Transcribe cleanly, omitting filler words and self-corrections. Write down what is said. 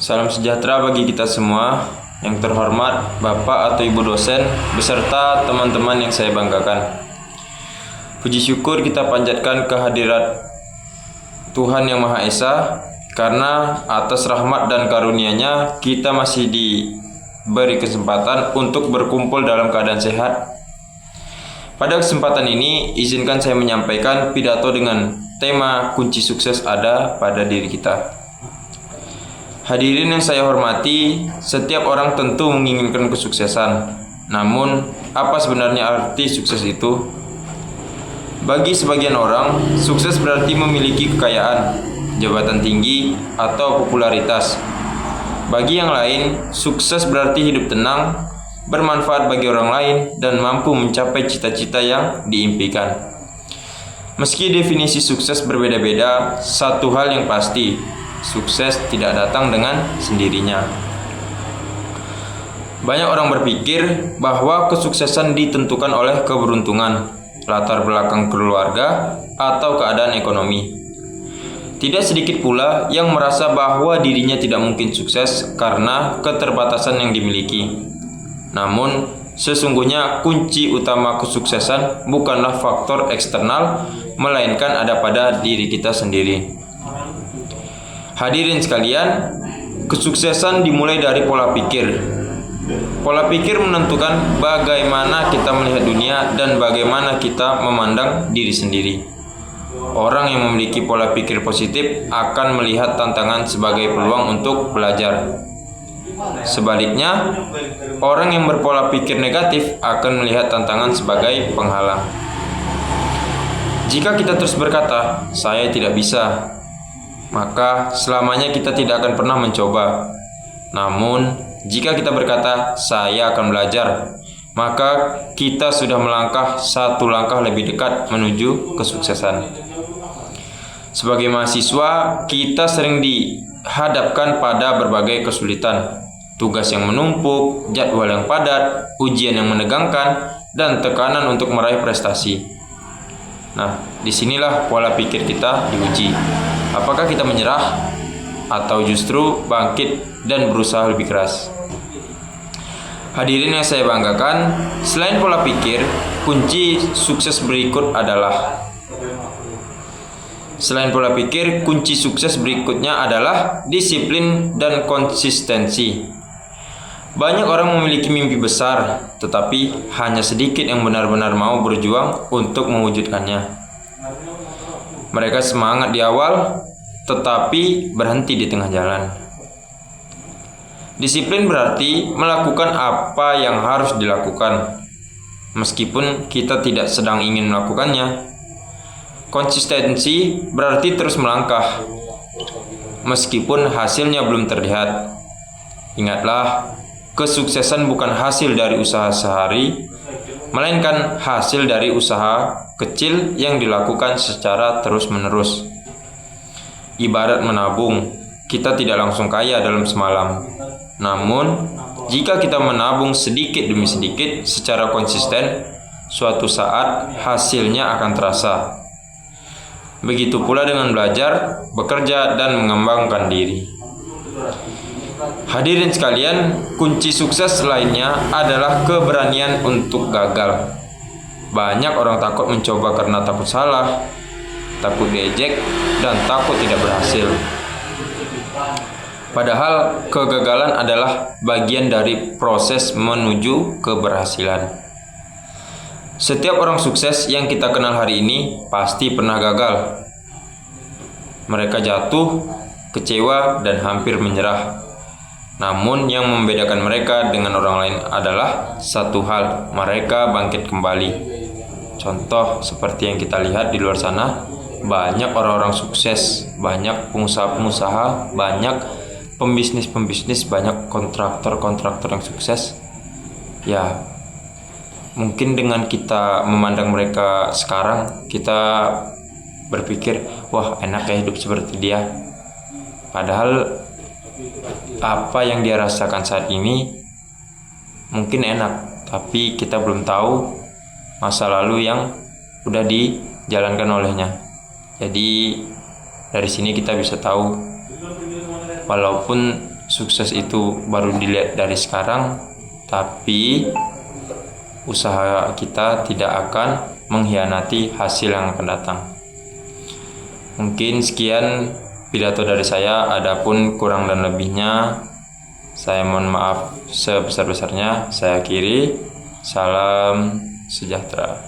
Salam sejahtera bagi kita semua. Yang terhormat Bapak atau Ibu dosen beserta teman-teman yang saya banggakan. Puji syukur kita panjatkan kehadirat Tuhan Yang Maha Esa, karena atas rahmat dan karunia-Nya kita masih diberi kesempatan untuk berkumpul dalam keadaan sehat. Pada kesempatan ini, izinkan saya menyampaikan pidato dengan tema kunci sukses ada pada diri kita. Hadirin yang saya hormati, setiap orang tentu menginginkan kesuksesan. Namun, apa sebenarnya arti sukses itu? Bagi sebagian orang, sukses berarti memiliki kekayaan, jabatan tinggi, atau popularitas. Bagi yang lain, sukses berarti hidup tenang, bermanfaat bagi orang lain, dan mampu mencapai cita-cita yang diimpikan. Meski definisi sukses berbeda-beda, satu hal yang pasti, sukses tidak datang dengan sendirinya. Banyak orang berpikir bahwa kesuksesan ditentukan oleh keberuntungan, latar belakang keluarga, atau keadaan ekonomi. Tidak sedikit pula yang merasa bahwa dirinya tidak mungkin sukses karena keterbatasan yang dimiliki. Namun, sesungguhnya kunci utama kesuksesan bukanlah faktor eksternal, melainkan ada pada diri kita sendiri. Hadirin sekalian, kesuksesan dimulai dari pola pikir. Pola pikir menentukan bagaimana kita melihat dunia dan bagaimana kita memandang diri sendiri. Orang yang memiliki pola pikir positif akan melihat tantangan sebagai peluang untuk belajar. Sebaliknya, orang yang berpola pikir negatif akan melihat tantangan sebagai penghalang. Jika kita terus berkata, "Saya tidak bisa," maka selamanya kita tidak akan pernah mencoba. Namun, jika kita berkata, "Saya akan belajar," maka kita sudah melangkah satu langkah lebih dekat menuju kesuksesan. Sebagai mahasiswa, kita sering dihadapkan pada berbagai kesulitan, tugas yang menumpuk, jadwal yang padat, ujian yang menegangkan, dan tekanan untuk meraih prestasi. Nah, disinilah pola pikir kita diuji. Apakah kita menyerah atau justru bangkit dan berusaha lebih keras? Hadirin yang saya banggakan, selain pola pikir, kunci sukses berikutnya adalah disiplin dan konsistensi. Banyak orang memiliki mimpi besar, tetapi hanya sedikit yang benar-benar mau berjuang untuk mewujudkannya. Mereka semangat di awal, tetapi berhenti di tengah jalan. Disiplin berarti melakukan apa yang harus dilakukan, meskipun kita tidak sedang ingin melakukannya. Konsistensi berarti terus melangkah, meskipun hasilnya belum terlihat. Ingatlah, kesuksesan bukan hasil dari usaha sehari, melainkan hasil dari usaha kecil yang dilakukan secara terus-menerus. Ibarat menabung, kita tidak langsung kaya dalam semalam. Namun, jika kita menabung sedikit demi sedikit secara konsisten, suatu saat hasilnya akan terasa. Begitu pula dengan belajar, bekerja, dan mengembangkan diri. Hadirin sekalian, kunci sukses lainnya adalah keberanian untuk gagal. Banyak orang takut mencoba karena takut salah, takut diejek, dan takut tidak berhasil. Padahal kegagalan adalah bagian dari proses menuju keberhasilan. Setiap orang sukses yang kita kenal hari ini pasti pernah gagal. Mereka jatuh, kecewa, dan hampir menyerah. Namun yang membedakan mereka dengan orang lain adalah satu hal, mereka bangkit kembali. Contoh seperti yang kita lihat di luar sana, banyak orang-orang sukses, banyak pengusaha-pengusaha, banyak pembisnis-pembisnis, banyak kontraktor-kontraktor yang sukses. Ya, mungkin dengan kita memandang mereka sekarang, kita berpikir, wah enak ya hidup seperti dia. Padahal apa yang dia rasakan saat ini mungkin enak, tapi kita belum tahu masa lalu yang udah dijalankan olehnya. Jadi dari sini kita bisa tahu, walaupun sukses itu baru dilihat dari sekarang, tapi usaha kita tidak akan mengkhianati hasil yang akan datang. Mungkin sekian pidato dari saya, adapun kurang dan lebihnya saya mohon maaf sebesar-besarnya. Saya akhiri. Salam sejahtera.